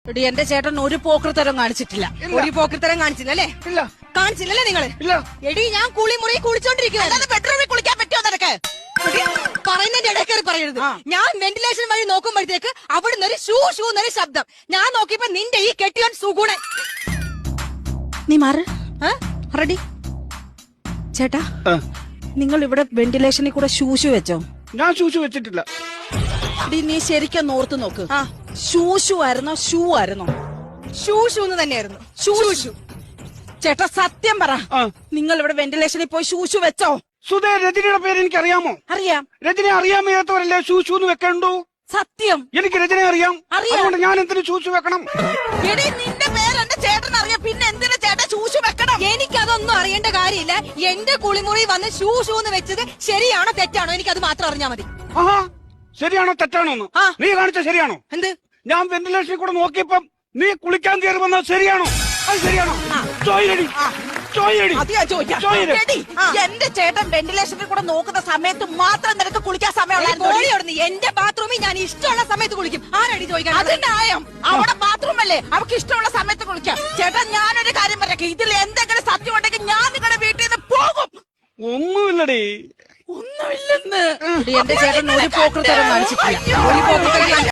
എടി എന്റെ ചേട്ടൻ ഒരു പോക്കൃത്തരം കാണിച്ചിട്ടില്ല. ഒരു പോക്കൃത്തരം കാണിച്ചില്ലല്ലേ? ഇല്ല. കാണിച്ചില്ലല്ലേ നിങ്ങള്? ഇല്ല. എടി ഞാൻ കുളിമുറി കുളിച്ചോണ്ടിരിക്കുന്നത് ബെഡ്റൂമിൽ കുളിക്കാൻ പറ്റുമോ നിനക്ക്? പറയുന്നതിന്റെ ഇടയ്ക്കേറി പറയരുത്. ഞാൻ വെന്റിലേഷൻ വഴി നോക്കുമ്പോഴത്തേക്ക് അവിടുന്ന് ഒരു ഷൂ ഷൂ എന്നൊരു ശബ്ദം. ഞാൻ നോക്കിയപ്പോ നിന്റെ ഈ കെട്ടിയോൻ സുഗുണൻ. നീ മാറ്. റെഡി ചേട്ടാ, നിങ്ങൾ ഇവിടെ വെന്റിലേഷനിൽ കൂടെ ഷൂഷു വെച്ചോ? ഞാൻ ഷൂഷു വെച്ചിട്ടില്ല. നീ ശരിക്കും ഓർത്ത് നോക്ക്. ഷൂഷു ആയിരുന്നോ ഷൂ ആയിരുന്നോ? ഷൂ ഷൂ എന്ന് തന്നെയായിരുന്നു. ഷൂഷു. ചേട്ടാ സത്യം പറ, നിങ്ങൾ ഇവിടെ വെന്റിലേഷനിൽ പോയി ഷൂഷു വെച്ചോ? സുധേ, രജനിയുടെ പേര് എനിക്ക് അറിയാമോ? അറിയാം. രജനെ അറിയാൻ വയ്യാത്തവരല്ലേ ഷൂഷു എന്ന് വെക്കണ്ടു? സത്യം. എനിക്ക് രജനെ അറിയാം. അതുകൊണ്ട് ഞാൻ എന്തിനു ഷൂഷു വെക്കണം? എടി നിന്റെ പേര് എന്റെ ചേട്ടൻ അറിയാം, പിന്നെ എന്തിനാ ചേട്ടൻ ഷൂഷു വെക്കണം? എനിക്കതൊന്നും അറിയേണ്ട കാര്യമില്ല. എന്റെ കുളിമുറി വന്ന് ഷൂ ഷൂ എന്ന് വെച്ചത് ശരിയാണോ തെറ്റാണോ എനിക്കത് മാത്രം അറിഞ്ഞാ മതി. ആഹാ, ശരിയാണോ തെറ്റാണോ എന്ന് നീ കാണിച്ച ശരിയാണോ? എന്ത്? ഞാൻ വെന്റിലേഷനിൽ കൂടെ നോക്കിയപ്പം നീ കുളിക്കാൻ കയറി വന്നത് ശരിയാണോ? അത് ശരിയാണോ? ചോയിലടി, ചോയിലടി. എന്റെ ചേട്ടൻ വെന്റിലേഷനിൽ കൂടെ നോക്കുന്ന സമയത്ത് മാത്രം നിനക്ക് കുളിക്കാൻ സമയമുള്ള എന്റെ ബാത്റൂമിൽ ഞാൻ ഇഷ്ടമുള്ള സമയത്ത് കുളിക്കും. ആരടി ചോദിക്കാൻ? അത് ന്യായം. അവിടെ ബാത്റൂം അല്ലേ, അവർക്ക് ഇഷ്ടമുള്ള സമയത്ത് കുളിക്കാം. ചേട്ടൻ ഞാനൊരു കാര്യം പറയാം, ഇതിൽ എന്തെങ്കിലും സത്യം ഉണ്ടെങ്കിൽ ഞാൻ നിങ്ങളുടെ വീട്ടിൽ നിന്ന് പോകും. ഒന്നുമില്ലടി. ഒന്നുമില്ലെന്ന് എന്റെ ചേട്ടൻ ഒരു പോക്കൃത്തരം കാണിച്ചിട്ടില്ല. ഒരു പോക്കൃത്തരം